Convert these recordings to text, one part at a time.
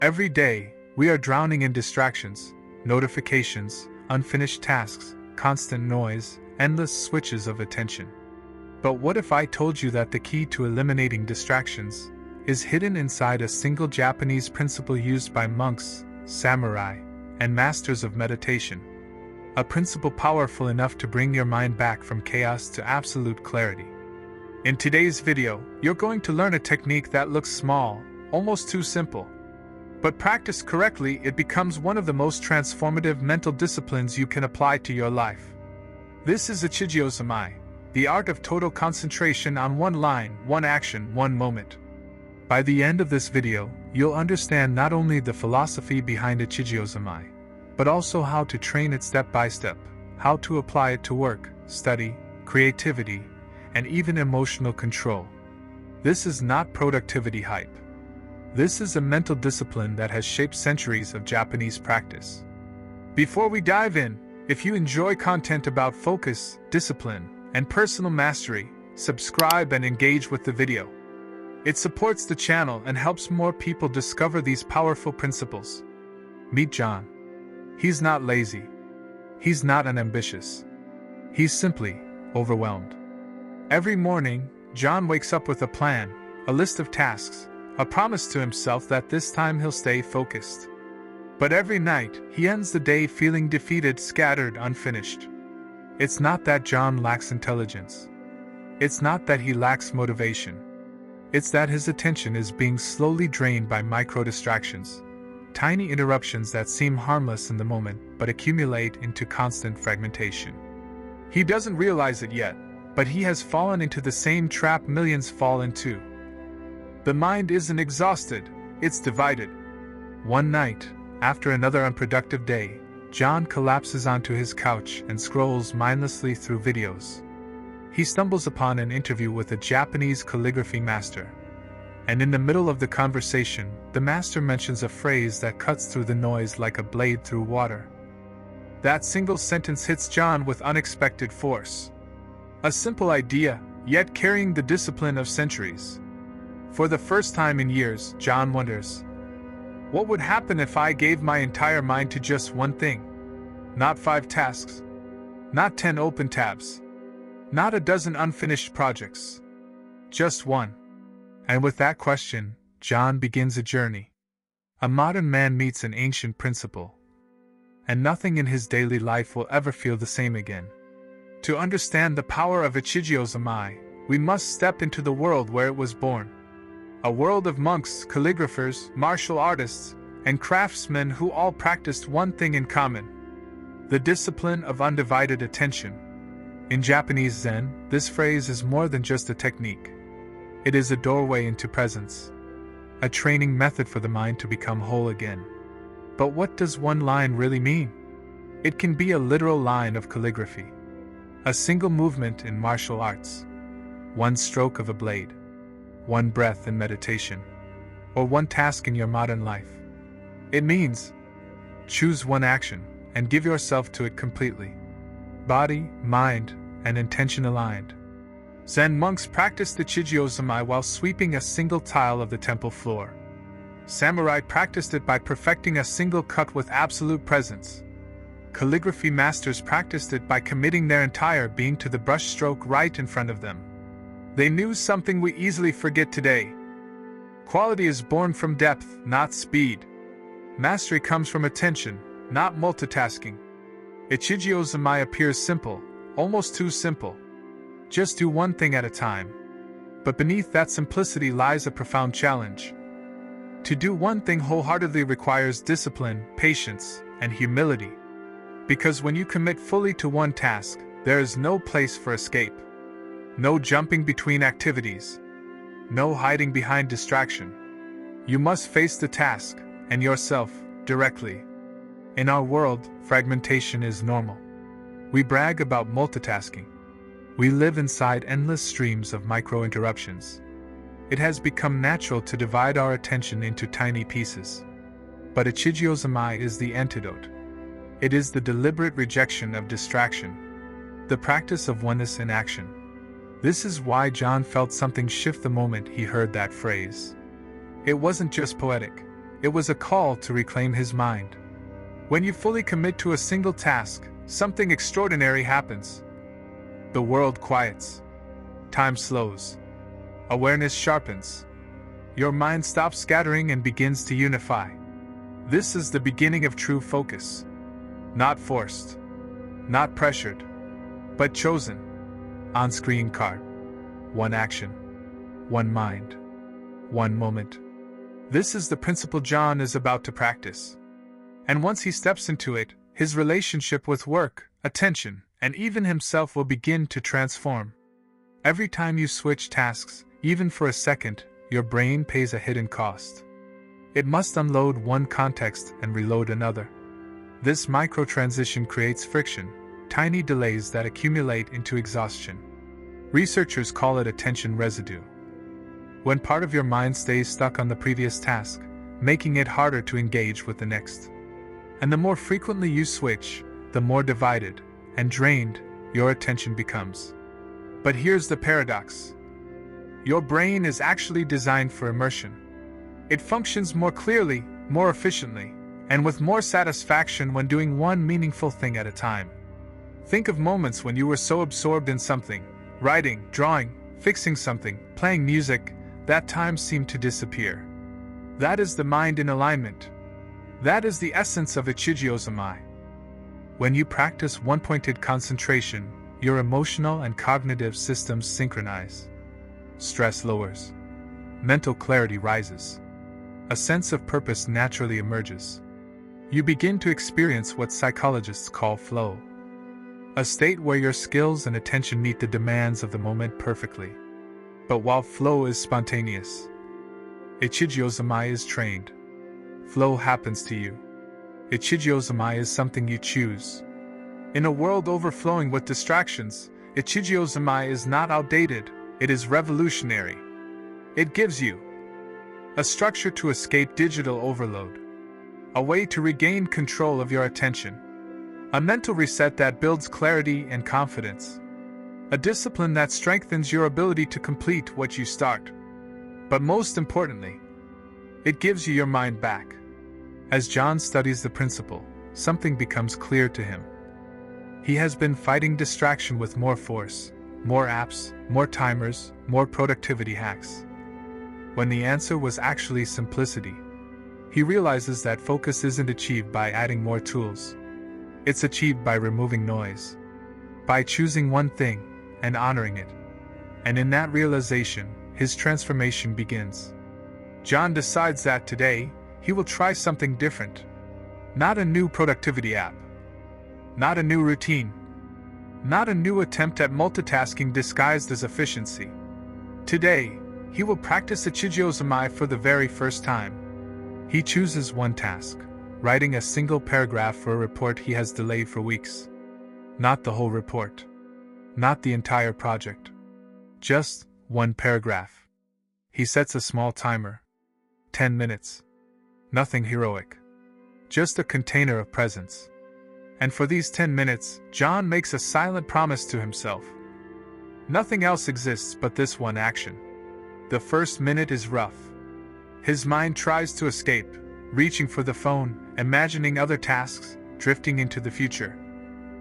Every day, we are drowning in distractions, notifications, unfinished tasks, constant noise, endless switches of attention. But what if I told you that the key to eliminating distractions is hidden inside a single Japanese principle used by monks, samurai, and masters of meditation? A principle powerful enough to bring your mind back from chaos to absolute clarity. In today's video, you're going to learn a technique that looks small, almost too simple. But practiced correctly, it becomes one of the most transformative mental disciplines you can apply to your life. This is Ichigyo-Zammai, the art of total concentration on one line, one action, one moment. By the end of this video, you'll understand not only the philosophy behind Ichigyo-Zammai, but also how to train it step by step, how to apply it to work, study, creativity, and even emotional control. This is not productivity hype. This is a mental discipline that has shaped centuries of Japanese practice. Before we dive in, if you enjoy content about focus, discipline, and personal mastery, subscribe and engage with the video. It supports the channel and helps more people discover these powerful principles. Meet John. He's not lazy. He's not unambitious. He's simply overwhelmed. Every morning, John wakes up with a plan, a list of tasks, a promise to himself that this time he'll stay focused. But every night, he ends the day feeling defeated, scattered, unfinished. It's not that John lacks intelligence. It's not that he lacks motivation. It's that his attention is being slowly drained by micro-distractions, tiny interruptions that seem harmless in the moment but accumulate into constant fragmentation. He doesn't realize it yet, but he has fallen into the same trap millions fall into. The mind isn't exhausted, it's divided. One night, after another unproductive day, John collapses onto his couch and scrolls mindlessly through videos. He stumbles upon an interview with a Japanese calligraphy master. And in the middle of the conversation, the master mentions a phrase that cuts through the noise like a blade through water. That single sentence hits John with unexpected force. A simple idea, yet carrying the discipline of centuries. For the first time in years, John wonders, what would happen if I gave my entire mind to just one thing? Not 5 tasks. Not 10 open tabs. Not a dozen unfinished projects. Just one. And with that question, John begins a journey. A modern man meets an ancient principle. And nothing in his daily life will ever feel the same again. To understand the power of Ichigyo-Zammai, we must step into the world where it was born. A world of monks, calligraphers, martial artists, and craftsmen who all practiced one thing in common: the discipline of undivided attention. In Japanese Zen, this phrase is more than just a technique. It is a doorway into presence, a training method for the mind to become whole again. But what does one line really mean? It can be a literal line of calligraphy, a single movement in martial arts, one stroke of a blade, one breath in meditation, or one task in your modern life. It means, choose one action and give yourself to it completely. Body, mind, and intention aligned. Zen monks practiced the Ichigyo-Zammai while sweeping a single tile of the temple floor. Samurai practiced it by perfecting a single cut with absolute presence. Calligraphy masters practiced it by committing their entire being to the brushstroke right in front of them. They knew something we easily forget today. Quality is born from depth, not speed. Mastery comes from attention, not multitasking. Ichigyo-Zammai appears simple, almost too simple. Just do one thing at a time. But beneath that simplicity lies a profound challenge. To do one thing wholeheartedly requires discipline, patience, and humility. Because when you commit fully to one task, there is no place for escape. No jumping between activities. No hiding behind distraction. You must face the task, and yourself, directly. In our world, fragmentation is normal. We brag about multitasking. We live inside endless streams of micro-interruptions. It has become natural to divide our attention into tiny pieces. But Ichigyo-Zammai is the antidote. It is the deliberate rejection of distraction. The practice of oneness in action. This is why John felt something shift the moment he heard that phrase. It wasn't just poetic. it was a call to reclaim his mind. When you fully commit to a single task, something extraordinary happens. The world quiets. Time slows. Awareness sharpens. Your mind stops scattering and begins to unify. This is the beginning of true focus. Not forced. Not pressured. But chosen. On-screen card. One action. One mind. One moment. This is the principle John is about to practice. And once he steps into it, his relationship with work, attention, and even himself will begin to transform. Every time you switch tasks, even for a second, your brain pays a hidden cost. It must unload one context and reload another. This micro-transition creates friction, tiny delays that accumulate into exhaustion. Researchers call it attention residue. When part of your mind stays stuck on the previous task, making it harder to engage with the next. And the more frequently you switch, the more divided and drained your attention becomes. But here's the paradox. Your brain is actually designed for immersion. It functions more clearly, more efficiently, and with more satisfaction when doing one meaningful thing at a time. Think of moments when you were so absorbed in something, writing, drawing, fixing something, playing music, that time seemed to disappear. That is the mind in alignment. That is the essence of Ichigyo-Zammai. When you practice one-pointed concentration, your emotional and cognitive systems synchronize. Stress lowers. Mental clarity rises. A sense of purpose naturally emerges. You begin to experience what psychologists call flow. A state where your skills and attention meet the demands of the moment perfectly. But while flow is spontaneous, Ichigyo-Zammai is trained. Flow happens to you. Ichigyo-Zammai is something you choose. In a world overflowing with distractions, Ichigyo-Zammai is not outdated, it is revolutionary. It gives you a structure to escape digital overload, a way to regain control of your attention, a mental reset that builds clarity and confidence, a discipline that strengthens your ability to complete what you start. But most importantly, it gives you your mind back. As John studies the principle, something becomes clear to him. He has been fighting distraction with more force, more apps, more timers, more productivity hacks. When the answer was actually simplicity, he realizes that focus isn't achieved by adding more tools. It's achieved by removing noise, by choosing one thing and honoring it. And in that realization, his transformation begins. John decides that today, he will try something different. Not a new productivity app. Not a new routine. Not a new attempt at multitasking disguised as efficiency. Today, he will practice Ichigyo-Zammai for the very first time. He chooses one task, writing a single paragraph for a report he has delayed for weeks. Not the whole report. Not the entire project. Just one paragraph. He sets a small timer. 10 minutes. Nothing heroic. Just a container of presence. And for these 10 minutes, John makes a silent promise to himself. Nothing else exists but this one action. The first minute is rough. His mind tries to escape, reaching for the phone, imagining other tasks, drifting into the future.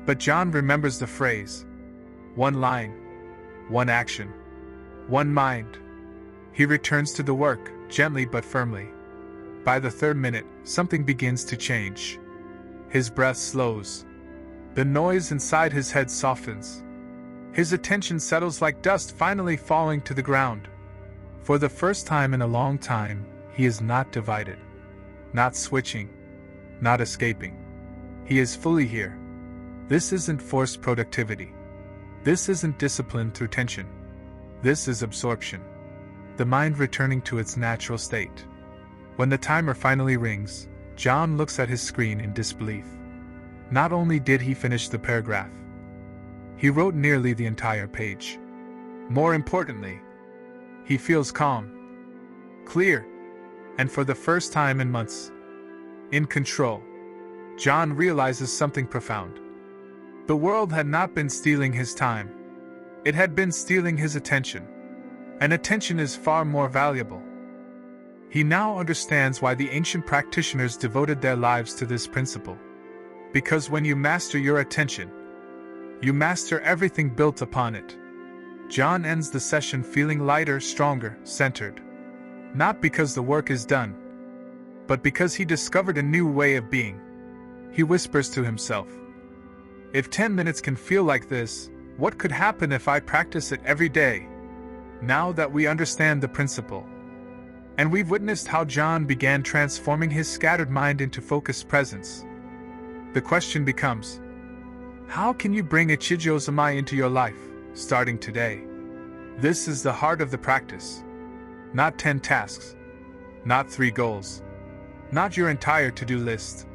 But John remembers the phrase. One line. One action. One mind. He returns to the work, gently but firmly. By the third minute, something begins to change. His breath slows. The noise inside his head softens. His attention settles like dust finally falling to the ground. For the first time in a long time, he is not divided. Not switching. Not escaping. He is fully here. This isn't forced productivity. This isn't discipline through tension. This is absorption. The mind returning to its natural state. When the timer finally rings, John looks at his screen in disbelief. Not only did he finish the paragraph, he wrote nearly the entire page. More importantly, he feels calm, clear, and for the first time in months, in control. John realizes something profound. The world had not been stealing his time. It had been stealing his attention. And attention is far more valuable. He now understands why the ancient practitioners devoted their lives to this principle. Because when you master your attention, you master everything built upon it. John ends the session feeling lighter, stronger, centered. Not because the work is done, but because he discovered a new way of being. He whispers to himself, "If 10 minutes can feel like this, what could happen if I practice it every day?" Now that we understand the principle, and we've witnessed how John began transforming his scattered mind into focused presence, the question becomes, how can you bring Ichigyo-Zammai into your life, starting today? This is the heart of the practice. Not 10 tasks. Not 3 goals. Not your entire to-do list.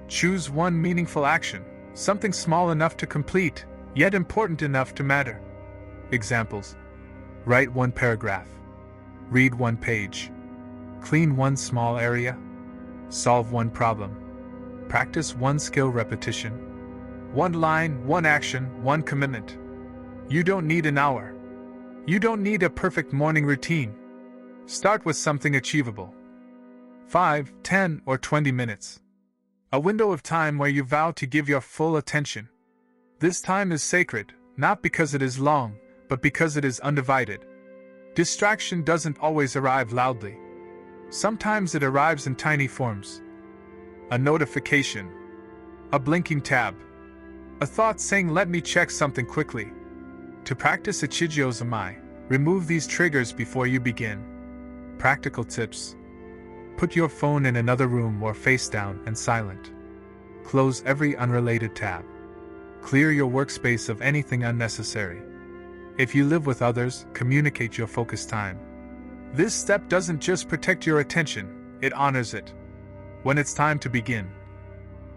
Choose one meaningful action, something small enough to complete, yet important enough to matter. Examples: write 1 paragraph. Read 1 page. Clean 1 small area. Solve 1 problem. Practice 1 skill repetition. 1 line, 1 action, 1 commitment. You don't need an hour. You don't need a perfect morning routine. Start with something achievable. 5, 10, or 20 minutes. A window of time where you vow to give your full attention. This time is sacred, not because it is long, but because it is undivided. Distraction doesn't always arrive loudly. Sometimes it arrives in tiny forms. A notification. A blinking tab. A thought saying, "Let me check something quickly." To practice Ichigyo-Zammai, remove these triggers before you begin. Practical tips. Put your phone in another room or face down and silent. Close every unrelated tab. Clear your workspace of anything unnecessary. If you live with others, communicate your focus time. This step doesn't just protect your attention, it honors it. When it's time to begin,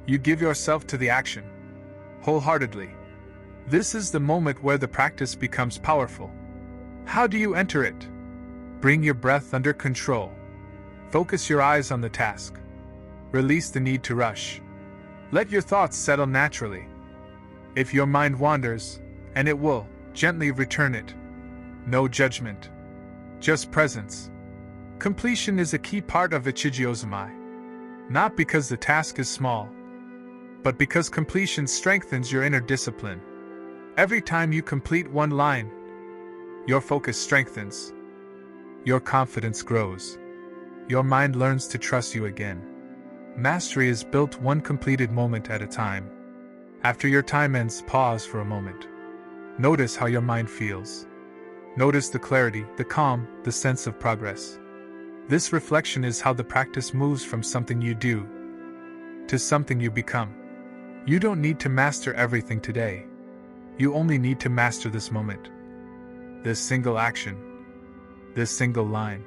you give yourself to the action, wholeheartedly. This is the moment where the practice becomes powerful. How do you enter it? Bring your breath under control. Focus your eyes on the task. Release the need to rush. Let your thoughts settle naturally. If your mind wanders, and it will, gently return it. No judgment. Just presence. Completion is a key part of Ichigyo-Zammai. Not because the task is small, but because completion strengthens your inner discipline. Every time you complete 1 line, your focus strengthens. Your confidence grows. Your mind learns to trust you again. Mastery is built 1 completed moment at a time. After your time ends, pause for a moment. Notice how your mind feels. Notice the clarity, the calm, the sense of progress. This reflection is how the practice moves from something you do to something you become. You don't need to master everything today. You only need to master this moment. This single action. This single line.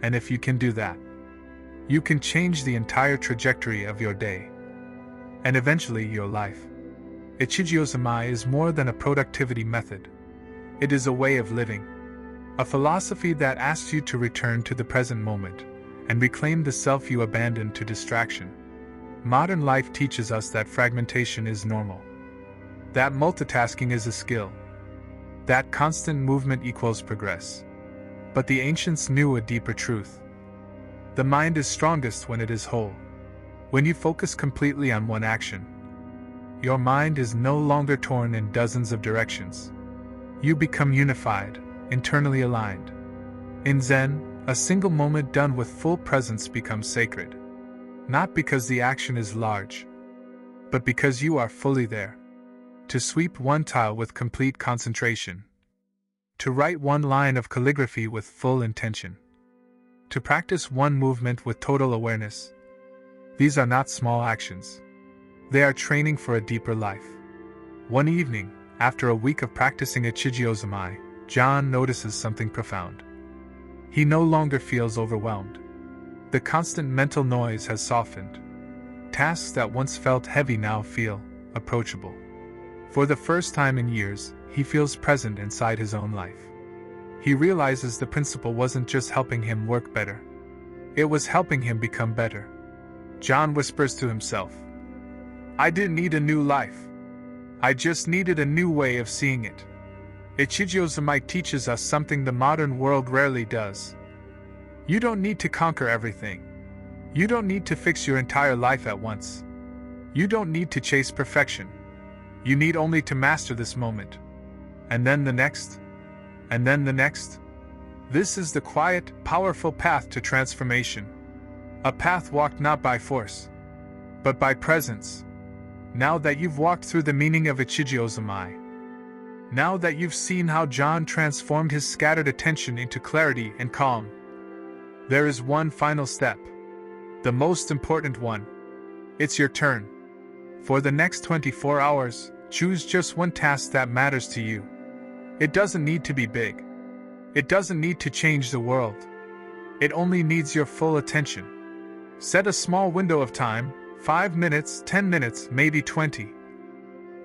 And if you can do that, you can change the entire trajectory of your day. And eventually your life. Ichigyo-Zammai is more than a productivity method. It is a way of living. A philosophy that asks you to return to the present moment and reclaim the self you abandoned to distraction. Modern life teaches us that fragmentation is normal. That multitasking is a skill. That constant movement equals progress. But the ancients knew a deeper truth. The mind is strongest when it is whole. When you focus completely on 1 action, your mind is no longer torn in dozens of directions. You become unified, internally aligned. In Zen, a single moment done with full presence becomes sacred. Not because the action is large, but because you are fully there. To sweep 1 tile with complete concentration. To write 1 line of calligraphy with full intention. To practice 1 movement with total awareness. These are not small actions. They are training for a deeper life. One evening, after a week of practicing Ichigyo-Zammai, John notices something profound. He no longer feels overwhelmed. The constant mental noise has softened. Tasks that once felt heavy now feel approachable. For the first time in years, he feels present inside his own life. He realizes the principle wasn't just helping him work better. It was helping him become better. John whispers to himself, "I didn't need a new life. I just needed a new way of seeing it." Ichigyo-Zammai teaches us something the modern world rarely does. You don't need to conquer everything. You don't need to fix your entire life at once. You don't need to chase perfection. You need only to master this moment. And then the next. And then the next. This is the quiet, powerful path to transformation. A path walked not by force, but by presence. Now that you've walked through the meaning of Ichigyo-Zammai, now that you've seen how John transformed his scattered attention into clarity and calm, there is one final step. The most important one. It's your turn. For the next 24 hours, choose just one task that matters to you. It doesn't need to be big. It doesn't need to change the world. It only needs your full attention. Set a small window of time, 5 minutes, 10 minutes, maybe 20.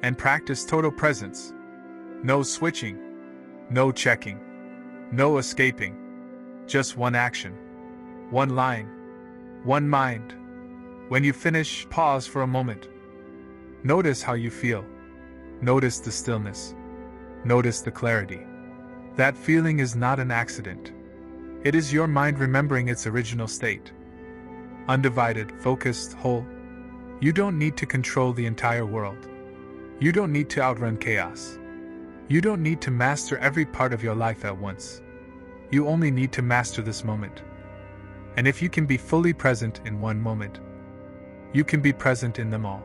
And practice total presence. No switching. No checking. No escaping. Just one action. One line. One mind. When you finish, pause for a moment. Notice how you feel. Notice the stillness. Notice the clarity. That feeling is not an accident. It is your mind remembering its original state. Undivided, focused, whole. You don't need to control the entire world. You don't need to outrun chaos. You don't need to master every part of your life at once. You only need to master this moment. And if you can be fully present in one moment, you can be present in them all.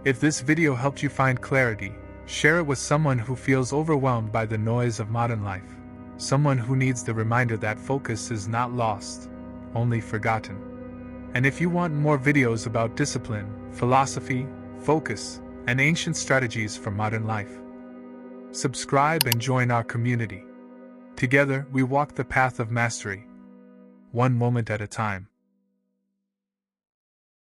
If this video helped you find clarity, share it with someone who feels overwhelmed by the noise of modern life. Someone who needs the reminder that focus is not lost, only forgotten. And if you want more videos about discipline, philosophy, focus, and ancient strategies for modern life, subscribe and join our community. Together, we walk the path of mastery, one moment at a time.